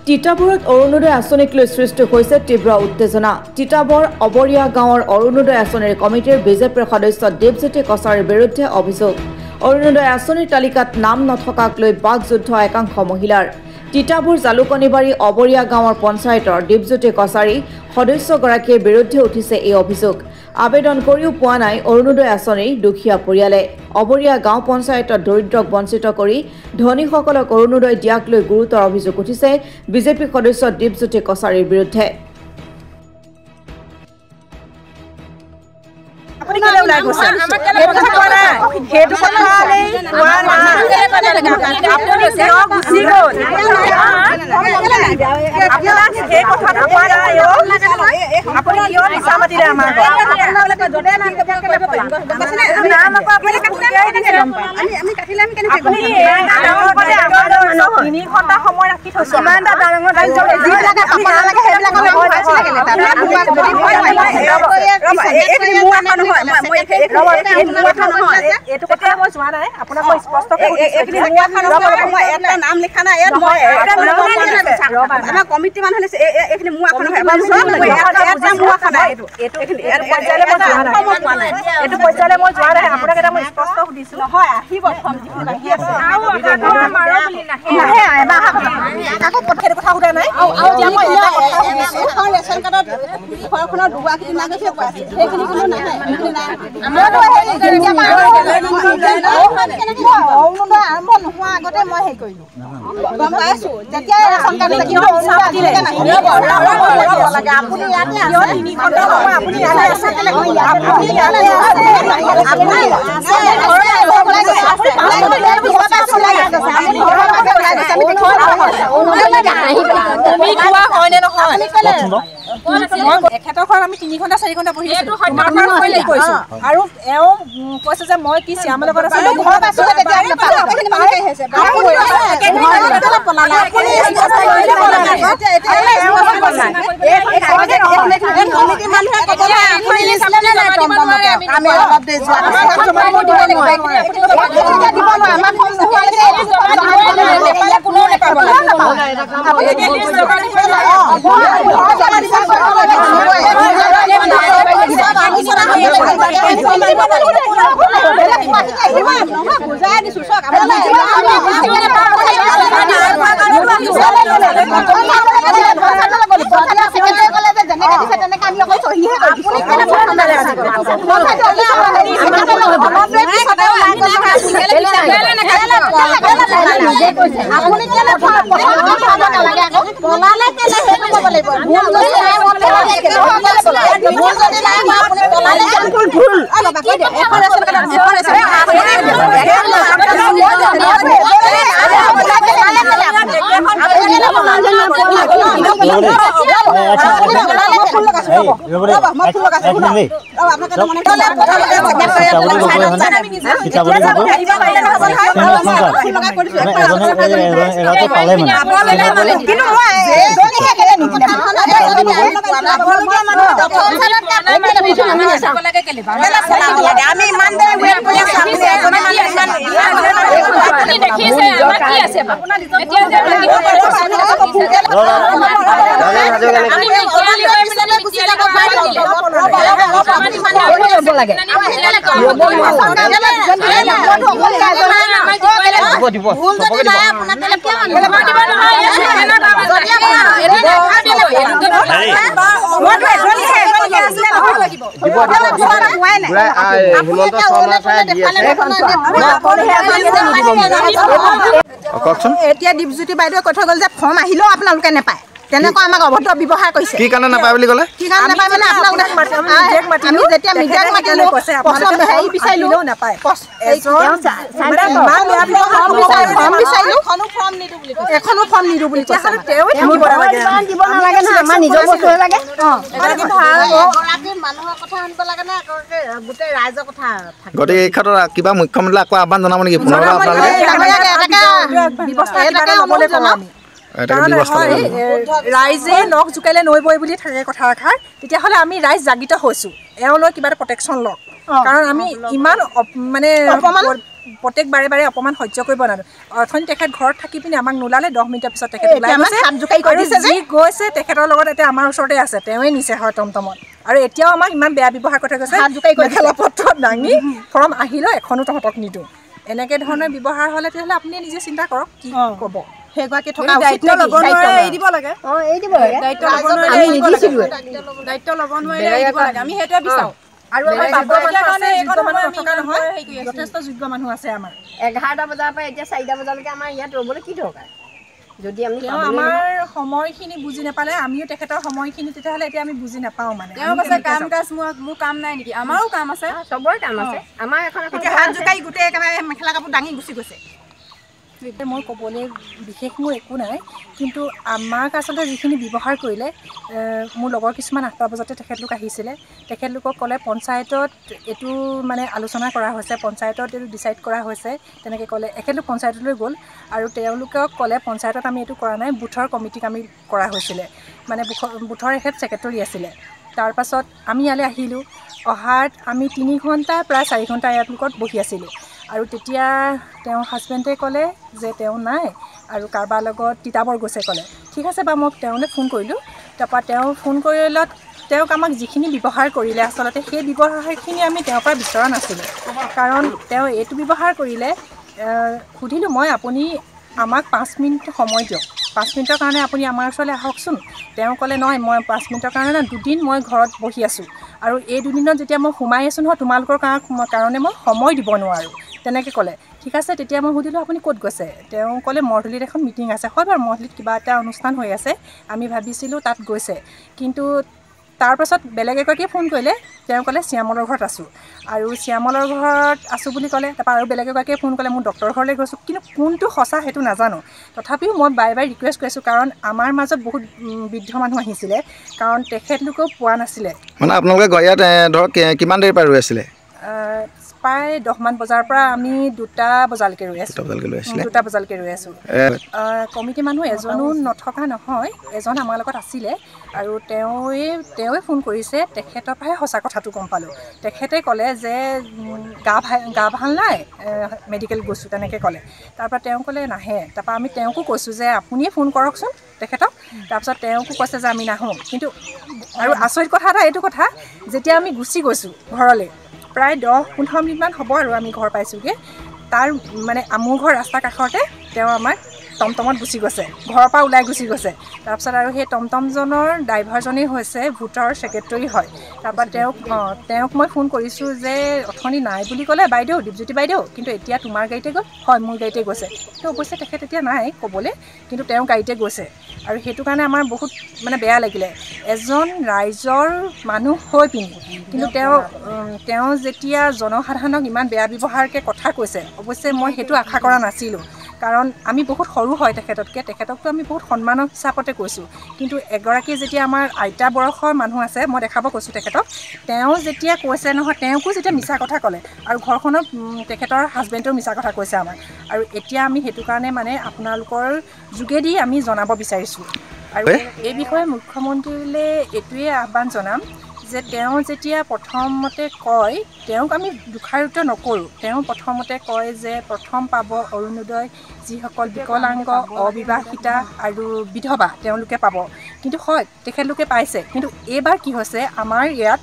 তিতাবৰত অৰুণোদয় আঁচনিক লৈ সৃষ্টি হৈছে তীব্ৰ উত্তেজনা। তিতাবৰ অবৰীয়া গাঁৱৰ অৰুণোদয় আঁচনিৰ কমিটিৰ বিজেপিৰ সদস্য দেৱজ্যোতি কছাৰীৰ বিৰুদ্ধে অভিযোগ। অৰুণোদয় আঁচনিৰ তালিকাত নাম নথকাক লৈ বাকযুদ্ধ একাংশ মহিলাৰ। তিতাবৰ জালুকনিবাৰী অবৰীয়া গাঁৱৰ পঞ্চায়তৰ দেৱজ্যোতি কছাৰী সদস্যগৰাকীৰ বিৰুদ্ধে উঠিছে এই অভিযোগ। আবেদন কৰিও পোৱা নাই অৰুণোদয় আঁচনিৰ দুখীয়া পৰিয়ালে। অবৰীয়া গাঁও পঞ্চায়তত দৰিদ্ৰক বঞ্চিত কৰি ধনীসকলক অৰুণোদয় দিয়াক লৈ গুৰুতৰ অভিযোগ উঠিছে বিজেপি সদস্য দেৱজ্যোতি কছাৰীৰ বিৰুদ্ধে। কমিটি মানুহ এইখিনি মোৰ এখন এইটো পৰ্যায়লৈ মই যোৱা নাই। আপোনাক এটা মই স্পষ্ট সুধিছো নহয় আহিব কথা সোধা নাই। ৰেচন কাৰ্ডত ঘৰখনৰ দুগৰাকী নাম গৈছে সেইখিনি কোনো নাহে। অৰুণোদয় আৰম্ভ নোহোৱা আগতে মই হেৰি কৰিলো গম পাইছো। যেতিয়া ৰেচন কাৰ্ড আপুনি ইয়াতে এখেতৰ ঘৰত আমি 3 ঘণ্টা 4 ঘণ্টা বহি আছো আৰু এওঁ কৈছে যে মই কি শ্যামৰ লগত আছো এতিয়া দীপজ্যোতি বাইদেৱে কৈ থৈ গ'ল যে ফৰ্ম আহিলেও আপোনালোকে নেপায়। তেনেকুৱা আমাক অভদ্ৰ ব্যৱহাৰ কৰিছে। কি কাৰণে নাপায় বুলি ক'লে? কি কাৰণে নাপায় মানে আপোনালোকে আমি যেতিয়া মিডিয়াক মাতিলো পছন্দ হেৰি বিচাৰিলেও নাপায়। এখনো ফৰ্ম নিদো বুলি কৈছে। দিব নালাগে না আমাৰ নিজৰ বস্তু লাগে। মানুহৰ কথা শুনিব লাগে না গোটেই ৰাইজৰ কথা। গতিকে এই ক্ষেত্ৰত কিবা মুখ্যমন্ত্ৰীলৈ আকৌ আহ্বান জনাব নেকি? ৰাইজে নখ জোকাইলে নৈ বৈ বুলি থাকে কথা এষাৰ। তেতিয়াহ'লে আমি ৰাইজ জাগিত হৈছো, এওঁলৈ কিবা এটা প্ৰটেকশ্যন লওক। কাৰণ আমি ইমান মানে প্ৰত্যেক বাৰে বাৰে অপমান সহ্য কৰিব নোৱাৰোঁ অথনি তেখেত ঘৰত থাকি পিনি আমাক নোলালে 10 মিনিটৰ পিছত তেখেত ওলাই গৈছে যি গৈছে তেখেতৰ লগত এতিয়া আমাৰ ওচৰতে আছে তেওঁৱে নিছে হয় টমটমত আৰু এতিয়াও আমাক ইমান বেয়া ব্যৱহাৰ কৰি গৈছে মেখেলা পত্ৰ দাঙি ফৰ্ম আহিলেও এখনো তহঁতক নিদিওঁ এনেকৈ ধৰণৰ ব্যৱহাৰ হ'লে তেতিয়াহ'লে আপুনি নিজে চিন্তা কৰক কি ক'ব সেইগৰাকী থকা দায়িত্ব ল'ব নোৱাৰে এৰি দিব লাগে দায়িত্ব ল'ব নোৱাৰে এৰি দিব লাগে আমি সেইটোৱে বিচাৰোঁ আৰু যথেষ্ট যোগ্য মানুহ আছে আমাৰ 11টা বজাৰ পৰা এতিয়া 4টা বজালৈকে আমাৰ ইয়াত ৰ'বলৈ কি দৰকাৰ যদি আমি আমাৰ সময়খিনি বুজি নাপালে আমিও তেখেতৰ সময়খিনি তেতিয়াহ'লে এতিয়া আমি বুজি নাপাওঁ মানে তেওঁ কৈছে কাম কাজ মোৰ কাম নাই নেকি আমাৰো কাম আছে চবৰে কাম আছে আমাৰ এখন হাত জোকাৰি গোটেই একেবাৰে মেখেলা কাপোৰ দাঙি গুচি গৈছে মই ক'বলৈ বিশেষ মোৰ একো নাই কিন্তু আমাক আচলতে যিখিনি ব্যৱহাৰ কৰিলে মোৰ লগৰ কিছুমান 8টা বজাতে তেখেতলোক আহিছিলে তেখেতলোকক ক'লে পঞ্চায়তত এইটো মানে আলোচনা কৰা হৈছে পঞ্চায়তত এইটো ডিচাইড কৰা হৈছে তেনেকৈ ক'লে এখেতলোক পঞ্চায়তলৈ গ'ল আৰু তেওঁলোকক ক'লে পঞ্চায়তত আমি এইটো কৰা নাই বুথৰ কমিটিক আমি কৰা হৈছিলে মানে বুথৰ এখেত ছেক্ৰেটৰী আছিলে তাৰপাছত আমি ইয়ালৈ আহিলোঁ অহাত আমি 3 ঘণ্টা প্ৰায় 4 ঘণ্টা ইয়াত বহি আছিলোঁ আৰু তেতিয়া তেওঁৰ হাজবেণ্ডে ক'লে যে তেওঁ নাই আৰু কাৰোবাৰ লগত তিতাবৰ গৈছে ক'লে ঠিক আছে বা মই তেওঁলৈ ফোন কৰিলোঁ তাৰপৰা তেওঁ ফোন কৰিলত তেওঁক আমাক যিখিনি ব্যৱহাৰ কৰিলে আচলতে সেই ব্যৱহাৰখিনি আমি তেওঁৰ পৰা বিচৰা নাছিলোঁ কাৰণ তেওঁ এইটো ব্যৱহাৰ কৰিলে সুধিলোঁ মই আপুনি আমাক 5 মিনিট সময় দিয়ক 5 মিনিটৰ কাৰণে আপুনি আমাৰ ওচৰলৈ আহকচোন তেওঁ ক'লে নহয় মই 5 মিনিটৰ কাৰণে দুদিন মই ঘৰত বহি আছোঁ আৰু এই দুদিনত যেতিয়া মই সোমাই আছোঁ নহয় তোমালোকৰ কাৰণে মই সময় দিব নোৱাৰোঁ তেনেকৈ ক'লে ঠিক আছে তেতিয়া মই সুধিলোঁ আপুনি ক'ত গৈছে তেওঁ ক'লে মৰধুলিত এখন মিটিং আছে হয় বাৰু মৰধুলিত কিবা এটা অনুষ্ঠান হৈ আছে আমি ভাবিছিলোঁ তাত গৈছে কিন্তু তাৰপাছত বেলেগ এগৰাকীয়ে ফোন কৰিলে তেওঁ ক'লে শ্যামলৰ ঘৰত আছোঁ আৰু শ্যামলৰ ঘৰত আছোঁ বুলি ক'লে তাৰপৰা আৰু বেলেগ এগৰাকীয়ে ফোন ক'লে মোৰ ডক্টৰৰ ঘৰলৈ গৈছোঁ কিন্তু কোনটো সঁচা সেইটো নাজানো তথাপিও মই বাৰে বাৰে ৰিকুৱেষ্ট কৰিছোঁ কাৰণ আমাৰ মাজত বহুত বৃদ্ধ মানুহ আহিছিলে কাৰণ তেখেতলোকেও পোৱা নাছিলে মানে আপোনালোকে ইয়াত ধৰক কিমান দেৰি পৰা ৰৈ আছিলে প্ৰায় 10 মান বজাৰ পৰা আমি 2টা বজালৈকে ৰৈ আছোঁ 2টা বজালৈকে ৰৈ আছোঁ কমিটি মানুহ এজনো নথকা নহয় এজন আমাৰ লগত আছিলে আৰু তেওঁৱে ফোন কৰিছে তেখেতৰ পৰাহে সঁচা কথাটো গম পালোঁ তেখেতে ক'লে যে গা ভাল নাই মেডিকেল গৈছোঁ তেনেকৈ ক'লে তাৰপৰা তেওঁ ক'লে নাহে তাৰপৰা আমি তেওঁকো কৈছোঁ যে আপুনিয়ে ফোন কৰকচোন তেখেতক তাৰপিছত তেওঁকো কৈছে যে আমি নাহোঁ কিন্তু আৰু আচৰিত কথা এটা এইটো কথা যেতিয়া আমি গুচি গৈছোঁ ঘৰলৈ প্ৰায় 10-15 মিনিটমান হ'ব আৰু আমি ঘৰ পাইছোঁগৈ তাৰ মানে মোৰ ঘৰ ৰাস্তাৰ কাষতে তেওঁ আমাক টমটমত গুচি গৈছে ঘৰৰ পৰা ওলাই গুচি গৈছে তাৰপিছত আৰু সেই টমটমজনৰ ড্ৰাইভাৰজনেই হৈছে ভোটৰ ছেক্ৰেটৰী হয় তাৰপৰা তেওঁক মই ফোন কৰিছোঁ যে অথনি নাই বুলি ক'লে বাইদেউ দীপজ্যোতি বাইদেউ কিন্তু এতিয়া তোমাৰ গাড়ীতে গ'ল হয় মোৰ গাড়ীতে গৈছে তো অৱশ্যে তেখেত এতিয়া নাই ক'বলৈ কিন্তু তেওঁ গাড়ীতে গৈছে আৰু সেইটো কাৰণে আমাৰ বহুত মানে বেয়া লাগিলে এজন ৰাইজৰ মানুহ হৈ পিনি কিন্তু তেওঁ যেতিয়া জনসাধাৰণক ইমান বেয়া ব্যৱহাৰকৈ কথা কৈছে অৱশ্যে মই সেইটো আশা কৰা নাছিলোঁ কাৰণ আমি বহুত সৰু হয় তেখেতকতো আমি বহুত সন্মানৰ হিচাপতে কৈছোঁ কিন্তু এগৰাকী যেতিয়া আমাৰ আইতা বয়সৰ মানুহ আছে মই দেখাব কৈছোঁ তেখেতক তেওঁ যেতিয়া কৈছে নহয় তেওঁকো যেতিয়া মিছা কথা ক'লে আৰু ঘৰখনত তেখেতৰ হাজবেণ্ডেও মিছা কথা কৈছে আমাক আৰু এতিয়া আমি সেইটো কাৰণে মানে আপোনালোকৰ যোগেদি আমি জনাব বিচাৰিছোঁ আৰু এই বিষয়ে মুখ্যমন্ত্ৰীলৈ এইটোৱে আহ্বান জনাম যে তেওঁ যেতিয়া প্ৰথমতে কয় তেওঁক আমি দোষাৰোপিত নকৰোঁ তেওঁ প্ৰথমতে কয় যে প্ৰথম পাব অৰুণোদয় যিসকল বিকলাংগ অবিবাহিতা আৰু বিধৱা তেওঁলোকে পাব কিন্তু হয় তেখেতলোকে পাইছে কিন্তু এইবাৰ কি হৈছে আমাৰ ইয়াত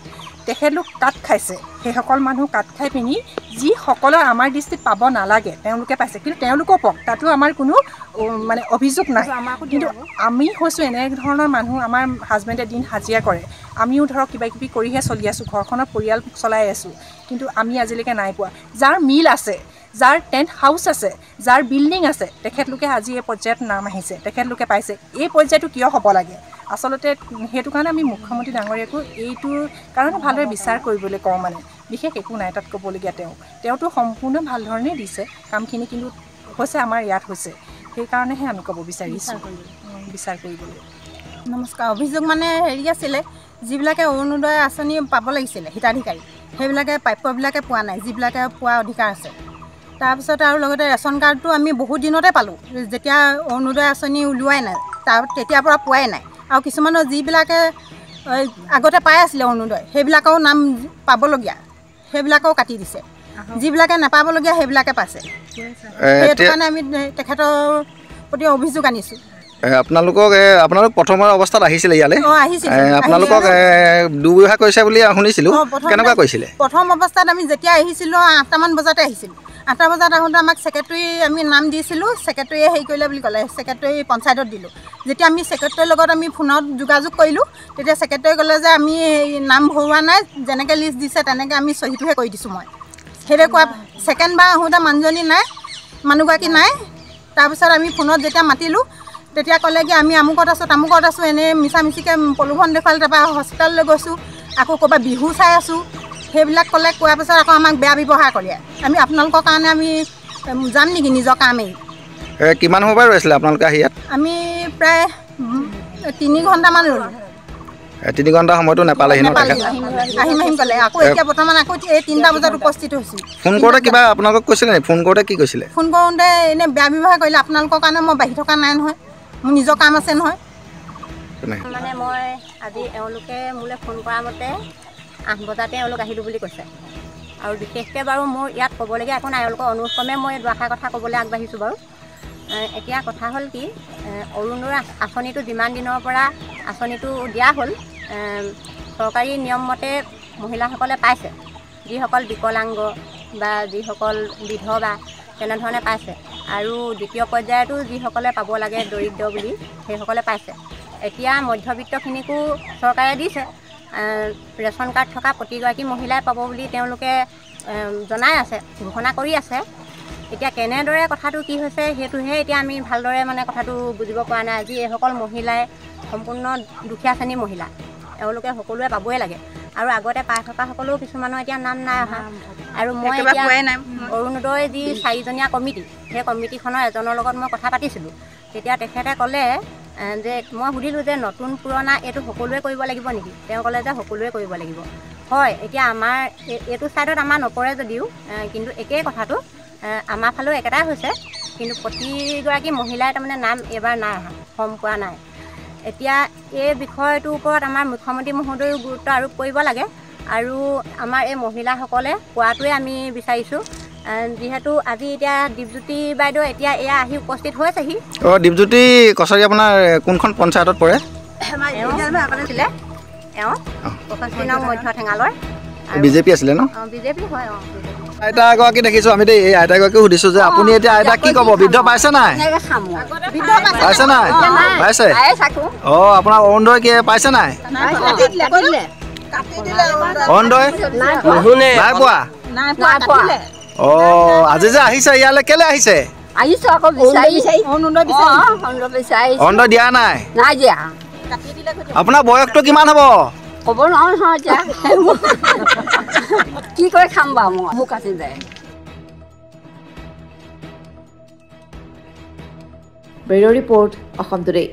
তেখেতলোক কাট খাইছে সেইসকল মানুহ কাট খাই পিনি যিসকলৰ আমাৰ দৃষ্টিত পাব নালাগে তেওঁলোকে পাইছে কিন্তু তেওঁলোকেও পাওক তাতো আমাৰ কোনো মানে অভিযোগ নাই কিন্তু আমি হৈছোঁ এনে ধৰণৰ মানুহ আমাৰ হাজবেণ্ডে দিন হাজিৰা কৰে আমিও ধৰক কিবা কিবি কৰিহে চলি আছোঁ ঘৰখনৰ পৰিয়াল চলাই আছোঁ কিন্তু আমি আজিলৈকে নাই পোৱা যাৰ মিল আছে যাৰ টেণ্ট হাউচ আছে যাৰ বিল্ডিং আছে তেখেতলোকে আজি এই পৰ্যায়ত নাম আহিছে তেখেতলোকে পাইছে এই পৰ্যায়টো কিয় হ'ব লাগে আচলতে সেইটো কাৰণে আমি মুখ্যমন্ত্ৰী ডাঙৰীয়াকো এইটোৰ কাৰণে ভালদৰে বিচাৰ কৰিবলৈ কওঁ মানে বিশেষ একো নাই তাত ক'বলগীয়া তেওঁতো সম্পূৰ্ণ ভাল ধৰণে দিছে কামখিনি কিন্তু হৈছে আমাৰ ইয়াত হৈছে সেইকাৰণেহে আমি ক'ব বিচাৰিছোঁ বিচাৰ কৰিবলৈ নমস্কাৰ অভিযোগ মানে হেৰি আছিলে যিবিলাকে অৰুণোদয় আঁচনি পাব লাগিছিলে হিতাধিকাৰী সেইবিলাকে প্ৰাপ্যবিলাকে পোৱা নাই যিবিলাকে পোৱা অধিকাৰ আছে তাৰপিছত আৰু লগতে ৰেচন কাৰ্ডটো আমি বহুত দিনতে পালোঁ যেতিয়া অৰুণোদয় আঁচনি উলিওৱাই নাই তেতিয়াৰ পৰা পোৱাই নাই আৰু কিছুমানৰ যিবিলাকে আগতে পাই আছিলে অৰুণোদয় সেইবিলাকৰ নাম পাবলগীয়া সেইবিলাকেও কাটি দিছে যিবিলাকে নাপাবলগীয়া সেইবিলাকে পাইছে সেইটো কাৰণে আমি তেখেতৰ প্ৰতি অভিযোগ আনিছোঁ আপোনালোক প্ৰথমৰ অৱস্থাত আহিছিলে ইয়ালৈ আহিছিলে আপোনালোকক দুৰ্ব্যৱহাৰ কৰিছে বুলি শুনিছিলোঁ কেনেকুৱা কৰিছিলে প্ৰথম অৱস্থাত আমি যেতিয়া আহিছিলোঁ 8টামান বজাতে আহিছিলোঁ 8টা বজাত আহোঁতে আমাক ছেক্ৰেটাৰী আমি নাম দিছিলোঁ ছেক্ৰেটাৰীয়ে হেৰি কৰিলে বুলি ক'লে ছেক্ৰেটাৰী পঞ্চায়তত দিলোঁ যেতিয়া আমি ছেক্ৰেটাৰীৰ লগত আমি ফোনত যোগাযোগ কৰিলোঁ তেতিয়া ছেক্ৰেটাৰীয়ে ক'লে যে আমি নাম ভৰোৱা নাই যেনেকৈ লিষ্ট দিছে তেনেকৈ আমি চহীটোহে কৰি দিছোঁ মই সেইদৰে কোৱা ছেকেণ্ডবাৰ আহোঁতে মানুহজনী নাই মানুহগৰাকী নাই তাৰপিছত আমি ফোনত যেতিয়া মাতিলোঁ তেতিয়া ক'লে কি আমি আমুকত আছোঁ এনেই মিছা মিছিকৈ প্ৰলোভন দেখুৱালে তাৰপৰা হস্পিটেললৈ গৈছোঁ আকৌ ক'ৰবাত বিহু চাই আছোঁ সেইবিলাক ক'লে কোৱাৰ পাছত আকৌ আমাক বেয়া ব্যৱহাৰ কৰে আমি আপোনালোকৰ কাৰণে আমি যাম নেকি নিজৰ কামেই কিমান সময় ৰৈছিলে আপোনালোকে আহি ইয়াত আমি প্ৰায় 3 ঘণ্টামান ৰ'লোঁ 3 ঘণ্টা সময়তো নাপালেহি আহিম ক'লে আকৌ এতিয়া বৰ্তমান আকৌ এই 3টা বজাত উপস্থিত হৈছোঁ ফোন কৰোঁতে কিবা আপোনালোকক কৈছিলে নেকি ফোন কৰোঁতে কি কৈছিলে ফোন কৰোঁতে এনেই বেয়া ব্যৱহাৰ কৰিলে আপোনালোকৰ কাৰণে মই বাঢ়ি থকা নাই নহয় মোৰ নিজৰ কাম আছে নহয় মানে মই আজি এওঁলোকে মোলৈ ফোন কৰা মতে 8 বজাতে এওঁলোক আহিলোঁ বুলি কৈছে আৰু বিশেষকৈ বাৰু মোৰ ইয়াত ক'বলগীয়া একো নাই এওঁলোকৰ অনুৰোধক্ৰমে মই দুআষাৰ কথা ক'বলৈ আগবাঢ়িছোঁ বাৰু এতিয়া কথা হ'ল কি অৰুণোদয় আঁচনিটো যিমান দিনৰ পৰা আঁচনিটো দিয়া হ'ল চৰকাৰী নিয়ম মতে মহিলাসকলে পাইছে যিসকল বিকলাংগ বা যিসকল বিধৱা তেনেধৰণে পাইছে আৰু দ্বিতীয় পৰ্যায়তো যিসকলে পাব লাগে দৰিদ্ৰ বুলি সেইসকলে পাইছে এতিয়া মধ্যবিত্তখিনিকো চৰকাৰে দিছে ৰেচন কাৰ্ড থকা প্ৰতিগৰাকী মহিলাই পাব বুলি তেওঁলোকে জনাই আছে ঘোষণা কৰি আছে এতিয়া কেনেদৰে কথাটো কি হৈছে সেইটোহে এতিয়া আমি ভালদৰে মানে কথাটো বুজিব পৰা নাই আজি এইসকল মহিলাই সম্পূৰ্ণ দুখীয়া শ্ৰেণীৰ মহিলা এওঁলোকে সকলোৱে পাবই লাগে আৰু আগতে পাই থকা সকলো কিছুমানৰ এতিয়া নাম নাই অহা আৰু মই এতিয়া অৰুণোদয় যি 4জনীয়া কমিটি সেই কমিটিখনৰ এজনৰ লগত মই কথা পাতিছিলোঁ তেতিয়া তেখেতে ক'লে যে মই সুধিলোঁ যে নতুন পুৰণা এইটো সকলোৱে কৰিব লাগিব নেকি তেওঁ ক'লে যে সকলোৱে কৰিব লাগিব হয় এতিয়া আমাৰ এইটো ছাইডত আমাৰ নপৰে যদিও কিন্তু একেই কথাটো আমাৰ ফালেও একেটাই হৈছে কিন্তু প্ৰতিগৰাকী মহিলাই তাৰমানে নাম এইবাৰ নাই অহা ফৰ্ম পোৱা নাই এতিয়া এই বিষয়টোৰ ওপৰত আমাৰ মুখ্যমন্ত্ৰী মহোদয়েও গুৰুত্ব আৰোপ কৰিব লাগে আৰু আমাৰ এই মহিলাসকলে পোৱাটোৱে আমি বিচাৰিছোঁ যিহেতু আজি এতিয়া দীপজ্যোতি বাইদেউ এতিয়া এয়া আহি উপস্থিত হৈছেহি দীপজ্যোতি কছাৰী আপোনাৰ কোনখন পঞ্চায়তত পৰে আছিলে এওঁ 65 নং মধ্য ঠেঙালৰ বিজেপি আছিলে ন বিজেপি হয় আইতা এগৰাকী দেখিছোঁ আমি এই আইতাগৰাকীক সুধিছোঁ যে আপুনি এতিয়া আইতা কি ক'ব বৃদ্ধ পাইছে নাই পাইছে নাই পাইছে আপোনাৰ অৰুণোদয় কি পাইছে নাই অৰুণোদয় নাই পোৱা আজি যে আহিছে ইয়ালৈ কেলে আহিছে অৰুণোদয় দিয়া নাই আপোনাৰ বয়সটো কিমান হ'ব ক'ব নোৱাৰো নহয় এতিয়া কি কৰি খাম বাৰু মই মোক কাটি যায় ব্যুৰ' ৰিপৰ্ট অসম টুডে।